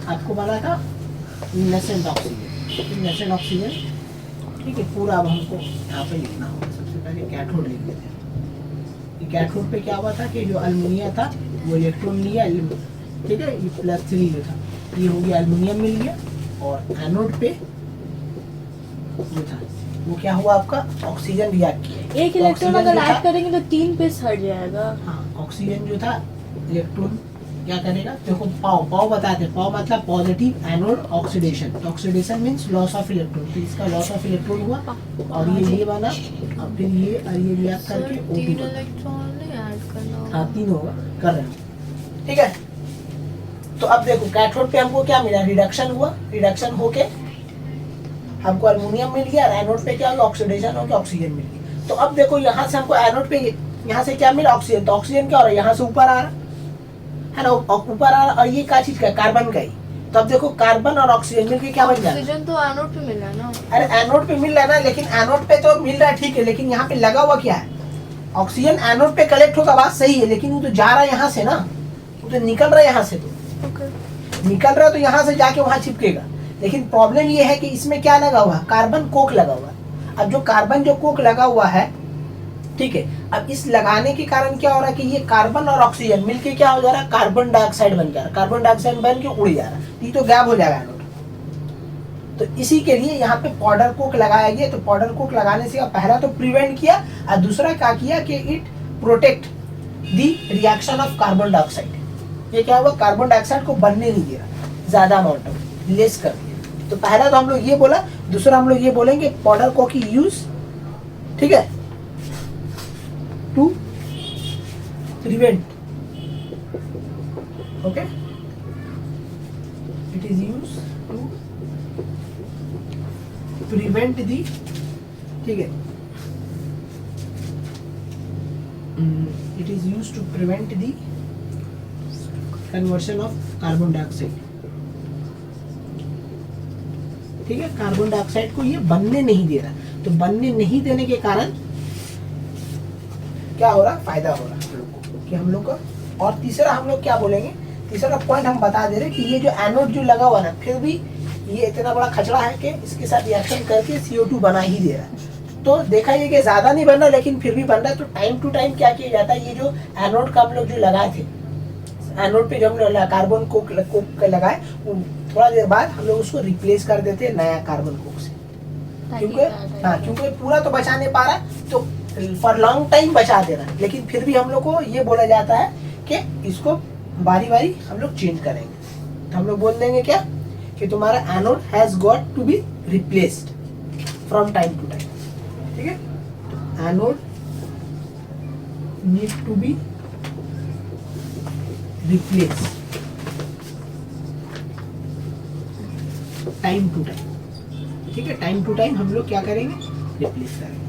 आपको बना था नेसेंट ऑक्सीजन, ठीक है। पूरा अब हमको यहाँ पे लिखना होगा। सबसे पहले कैथोड लिख लेते हैं। कैथोड पे क्या हुआ था कि जो अल्युमिनियम था वो इलेक्ट्रॉन लिया, ठीक है, ये +3 जो था ये हो गया, अल्युमिनियम मिल गया। और एनोड पे जो था वो क्या हुआ, आपका ऑक्सीजन रिएक्ट किया। एक इलेक्ट्रॉन अगर ऐड करेंगे तो 3 पीस हट जाएगा। हाँ, ऑक्सीजन जो था इलेक्ट्रॉन क्या करेगा, देखो पाव बताते हैं, पाव मतलब पॉजिटिव एनोड ऑक्सीडेशन। तो oxidation means loss of electron, तो इसका लॉस ऑफ इलेक्ट्रॉन हुआ और ये बना, और फिर ये और ये रिएक्ट करके O2 इलेक्ट्रॉन ऐड करना, हाँ 3 होगा, कर रहे हैं, ठीक है। तो अब देखो कैथोड पे हमको क्या मिला, रिडक्शन हुआ, रिडक्शन होके हमको अल्युमिनियम मिल गया, और एनोड पे क्या हुआ, ऑक्सीडेशन होके ऑक्सीजन मिल गया। तो अब देखो यहाँ से हमको एनोड पे यहाँ से क्या मिला, ऑक्सीजन। तो ऑक्सीजन क्या हो रहा है, यहाँ से ऊपर आ रहा है ना, ऊपर आ रहा, और ये क्या चीज का, कार्बन का ही। तो अब देखो कार्बन और ऑक्सीजन मिलके क्या बन जाएगा, ऑक्सीजन तो एनोड पे मिल रहा है ना। अरे एनोड पे मिल रहा है ना, लेकिन एनोड पे तो मिल रहा है, ठीक है, लेकिन यहाँ पे लगा हुआ क्या है, ऑक्सीजन एनोड पे कलेक्ट होगा, बात सही है, लेकिन वो तो जा रहा है यहाँ से ना, वो तो निकल रहा है यहाँ से, तो निकल रहा है, तो यहाँ से जाके वहाँ चिपकेगा। लेकिन प्रॉब्लम ये है कि इसमें क्या लगा हुआ है, कार्बन कोक लगा हुआ है। अब जो कार्बन जो कोक लगा हुआ है, ठीक है, अब इस लगाने के कारण क्या हो रहा है कि ये कार्बन और ऑक्सीजन मिलके क्या हो जा रहा है, कार्बन डाइऑक्साइड बन जा रहा है, कार्बन डाइऑक्साइड बन के उड़ जा रहा है, ये तो गैप हो जाएगा एनोड। तो इसी के लिए यहाँ पे पाउडर कोक लगाया गया। तो पाउडर कोक लगाने से पहला तो प्रिवेंट किया, और दूसरा क्या किया कि it protect the reaction of carbon dioxide. ये क्या हुआ, कार्बन डाइऑक्साइड को बनने नहीं दिया, ज्यादा अमाउंट में लेस कर दिया। तो पहला तो हम लोग ये बोला, दूसरा हम लोग ये बोलेंगे पाउडर कोक की यूज, ठीक है, to prevent, okay, it is used to prevent the, ठीक है, it is used to prevent the conversion of carbon dioxide, ठीक है। कार्बन डाइऑक्साइड को ये बनने नहीं दे रहा, तो बनने नहीं देने के कारण क्या हो रहा, फायदा हो रहा हम लोग को, कि हम लोग को। और तीसरा हम लोग क्या बोलेंगे, तीसरा पॉइंट हम बता दे रहे हैं कि ये जो एनोड जो लगा हुआ ना, फिर भी ये इतना बड़ा खचड़ा है कि इसके साथ रिएक्शन करके CO2 बना ही दे रहा है। तो देखा ये कि ज्यादा नहीं बन रहा, लेकिन फिर भी बन रहा है। तो टाइम टू टाइम क्या किया जाता है, ये जो एनोड का हम लोग जो लगाए थे, एनोड पे जो हम कार्बन कोक लगाए, थोड़ा देर बाद हम लोग उसको रिप्लेस कर देते हैं नया कार्बन कोक से, क्योंकि हाँ, क्योंकि पूरा तो बचा नहीं पा रहा, तो फॉर लॉन्ग टाइम बचा दे रहा है। लेकिन फिर भी हम लोग को ये बोला जाता है कि इसको बारी बारी हम लोग चेंज करेंगे। तो हम लोग बोल देंगे क्या, कि तुम्हारा anode has got to be replaced from time to time, ठीक है। तो anode need to be replace time to time, ठीक है। टाइम टू टाइम हम लोग क्या करेंगे, रिप्लेस करेंगे।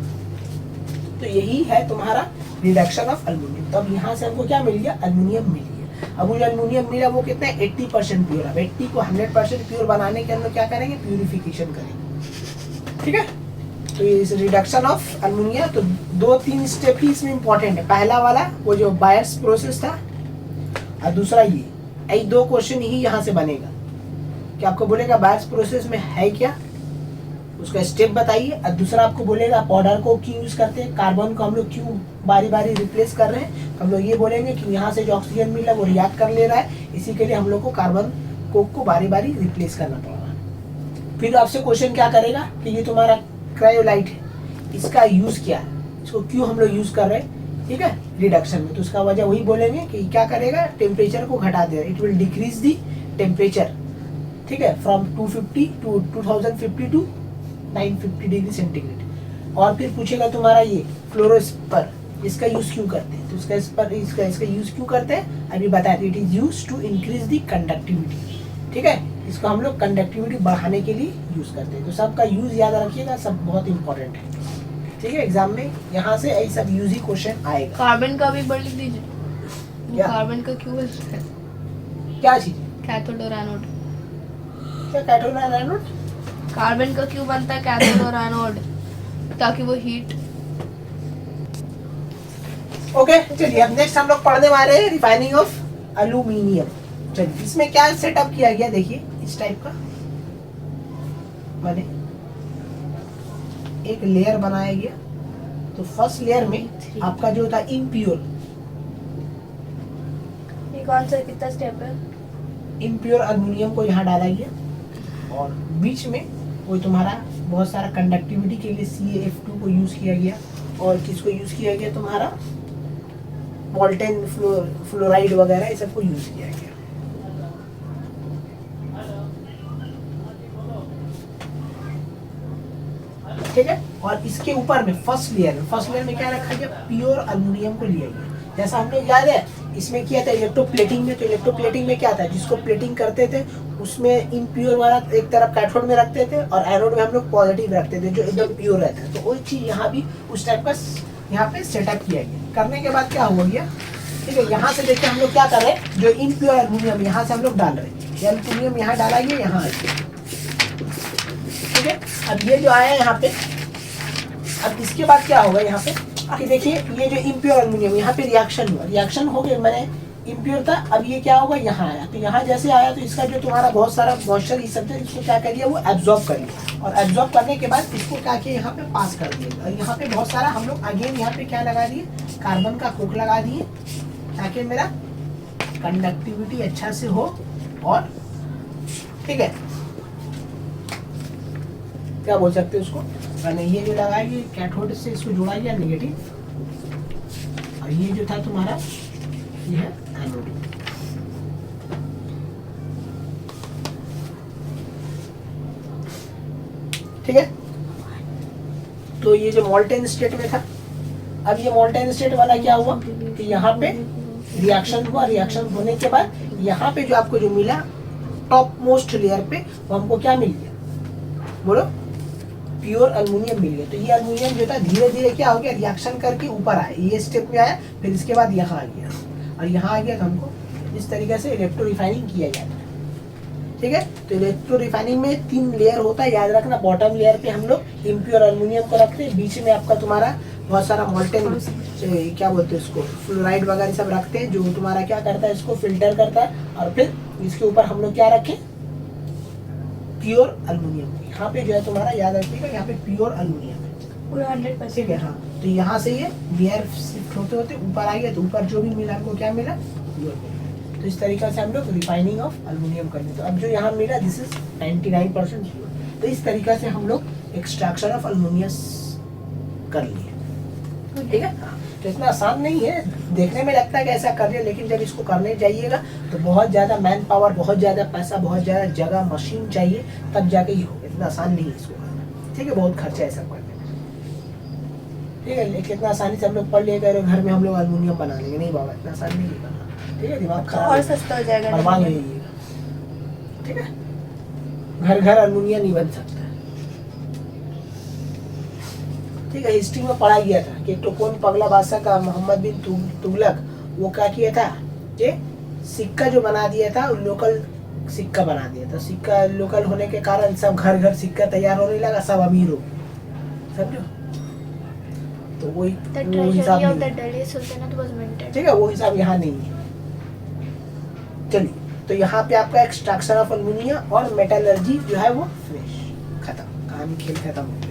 तो यही है तुम्हारा रिडक्शन ऑफ एल्युमिनियम। तो अब यहाँ से हमको क्या मिल गया, एल्युमिनियम मिल गया। अब वो जो एल्युमिनियम मिला वो कितना है, 80% प्योर। अब 80 को 100% प्योर बनाने के अंदर क्या करेंगे, प्यूरिफिकेशन करेंगे, ठीक है। तो ये इस रिडक्शन ऑफ एल्युमिनियम, तो 2-3 स्टेप ही इसमें इंपॉर्टेंट है। पहला वाला वो जो बायर्स प्रोसेस था, और दूसरा ये 2 क्वेश्चन ही यहाँ से बनेगा कि आपको बोलेगा बायर्स प्रोसेस में है क्या, उसका स्टेप बताइए। और दूसरा आपको बोलेगा पाउडर को क्यों यूज करते हैं, कार्बन को हम लोग क्यों बारी बारी रिप्लेस कर रहे हैं। हम लोग ये बोलेंगे कि यहाँ से जो ऑक्सीजन मिला वो रिएक्ट कर ले रहा है, इसी के लिए हम लोग को कार्बन कोक को बारी बारी रिप्लेस करना पड़ रहा है। फिर आपसे क्वेश्चन क्या करेगा कि ये तुम्हारा क्रायोलाइट है, इसका यूज क्या है, इसको क्यों हम लोग यूज कर रहे हैं, ठीक है, रिडक्शन में। तो उसका वजह वही बोलेंगे कि क्या करेगा, टेम्परेचर को घटा दे, it will decrease the temperature, ठीक है, from 250 to 2050 to 950 degree centigrade. और फिर पूछेगा तुम्हारा ये फ्लोरोस्पर, इसका यूज क्यों करते हैं, तो इसका यूज क्यों करते हैं अभी बता दिए, it is use to increase the conductivity, ठीक है। इसको हम लोग कंडक्टिविटी बढ़ाने के लिए यूज करते हैं। तो सबका यूज याद रखिएगा, सब बहुत इंपॉर्टेंट है, ठीक है। एग्जाम में यहाँ से यही सब यूज ही क्वेश्चन आएगा। कार्बन का भी पढ़ लिख दीजिए, क्या? कार्बन का क्यों बनता है, क्या चीज, कैथोड और एनोड। क्या कैथोड और एनोड, कार्बन का क्यों बनता है कैथोड और एनोड, ताकि वो हीट। ओके चलिए अब नेक्स्ट हम लोग पढ़ने वाले हैं रिफाइनिंग ऑफ एल्यूमिनियम। चलिए इसमें क्या सेटअप किया गया, देखिए इस टाइप का मैंने एक लेयर बनाया गया। तो फर्स्ट लेयर में आपका जो था इम्प्योर, ये कौन सा कितना स्टेप है, इम्प्योर एल्युमिनियम को यहाँ डाला गया, और बीच में वो तुम्हारा बहुत सारा कंडक्टिविटी के लिए CaF2 को यूज किया गया, और किसको यूज किया गया, तुम्हारा मोल्टेन फ्लोराइड वगैरह ये सबको यूज किया गया, ठीक है। और इसके ऊपर में फर्स्ट लेयर में क्या रखा गया, प्योर एल्युमिनियम को लिया गया। जैसा हमने याद है इसमें किया था इलेक्ट्रोप्लेटिंग में, तो इलेक्ट्रोप्लेटिंग में क्या था, जिसको प्लेटिंग करते थे उसमें इम्प्योर वाला एक तरफ कैथोड में रखते थे, और एनोड में हम लोग पॉजिटिव रखते थे जो एकदम प्योर रहता है। तो वही चीज यहाँ भी उस टाइप का यहाँ पे सेटअप किया गया। करने के बाद क्या हुआ गया, ठीक है, यहाँ से देखिए हम लोग क्या कर रहे हैं, जो इम्प्योर एल्युमिनियम यहाँ से हम लोग डाल रहे हैं, ये एल्युमिनियम यहाँ डाला गया, यहाँ ठीक है। अब ये जो आया है यहाँ पे, अब इसके बाद क्या होगा यहाँ पे कि देखिए ये जो इम्प्योर एल्युमिनियम यहाँ पे रिएक्शन हुआ, रिएक्शन हो गया, मैंने इम्प्योर था, अब ये क्या होगा, यहाँ आया। तो यहाँ जैसे आया तो इसका जो तुम्हारा बहुत सारा मॉइस्चर ये सब इसको क्या कर दिया, वो एब्जॉर्ब कर लिया, और एब्जॉर्ब करने के बाद इसको क्या किया, यहाँ पे पास कर दिया। और यहाँ पे बहुत सारा हम लोग अगेन यहाँ पे क्या लगा दिए, कार्बन का कोक लगा दिए, ताकि मेरा कंडक्टिविटी अच्छा से हो, और ठीक है क्या बोल सकते हैं उसको, मैंने ये जो लगाएगी कैथोड से इसको जोड़ा गया नेगेटिव, और ये जो था तुम्हारा ये है एनोड। ठीक है, तो ये जो मोल्टेन स्टेट में था, अब ये मोल्टेन स्टेट वाला क्या हुआ कि यहाँ पे रिएक्शन हुआ, रिएक्शन होने के बाद यहाँ पे जो आपको जो मिला टॉप मोस्ट लेयर पे, वो हमको क्या मिल गया, बोलो, प्योर अल्मीनियम मिल गया। तो ये अल्मीनियम जो था धीरे धीरे क्या हो गया, रिएक्शन करके ऊपर आया, ये स्टेप में आया, फिर इसके बाद यहाँ आ गया, और यहाँ आ गया तो हमको इस तरीके से इलेक्ट्रो रिफाइनिंग किया जाता है। ठीक है, तो इलेक्ट्रो रिफाइनिंग में 3 लेयर होता है, याद रखना। बॉटम लेयर पे हम लोग इम्प्योर अल्मीनियम को रखते हैं, बीच में आपका तुम्हारा बहुत सारा मोल्टेन क्या बोलते हैं उसको, फ्लोराइड वगैरह सब रखते हैं, जो तुम्हारा क्या करता है, इसको फिल्टर करता है, और फिर इसके ऊपर हम लोग क्या रखें, प्योर अल्मीनियम। यहाँ पे जो है तुम्हारा याद रखिएगा, यहाँ पे प्योर अल्मीनियम है पूरा 100%। ठीक है। हाँ, तो यहाँ से ये लेयर शिफ्ट होते होते ऊपर आ गया, तो ऊपर जो भी मिला हमको क्या मिला, प्योर मिला। तो इस तरीके से हम लोग रिफाइनिंग ऑफ अल्मीनियम कर लेते हैं। अब जो यहाँ मिला दिस इज 99% प्योर। तो इस तरीके से हम लोग एक्सट्रैक्शन ऑफ अल्मीनियम कर लिए। ठीक है, हाँ, तो इतना आसान नहीं है, देखने में लगता है कि ऐसा कर रहे, लेकिन जब इसको करने जाइएगा तो बहुत ज़्यादा मैन पावर, बहुत ज़्यादा पैसा, बहुत ज़्यादा जगह, मशीन चाहिए, तब जाके ही होगा। इतना आसान नहीं है इसको करना। ठीक है, बहुत खर्चा है सब करने में। ठीक है, लेकिन इतना आसानी से हम लोग पढ़ लिए घर में हम लोग अल्मीनियम बना लेंगे, नहीं बाबा, इतना आसान नहीं है करना। ठीक है, दिमाग खराब, और सस्ता हो जाएगा, बर्बाद हो जाइएगा। ठीक है, घर घर अल्मीनियम नहीं बन सकता। ठीक है, हिस्ट्री में पढ़ा गया था कि तो कौन पगला बादशाह का, मोहम्मद बिन तुगलक, वो क्या किया था कि सिक्का जो बना दिया था, लोकल सिक्का बना दिया था। सिक्का लोकल होने के कारण सब घर घर सिक्का तैयार होने लगा, सब अमीर हो, समझो। तो वही वो हिसाब नहीं, ठीक है, वो हिसाब यहाँ नहीं है। चलिए, तो यहाँ पे आपका एक्सट्रैक्शन ऑफ अल्मीनियम और मेटलर्जी जो है वो फिनिश, खत्म, कहानी, खेल खत्म हो गया।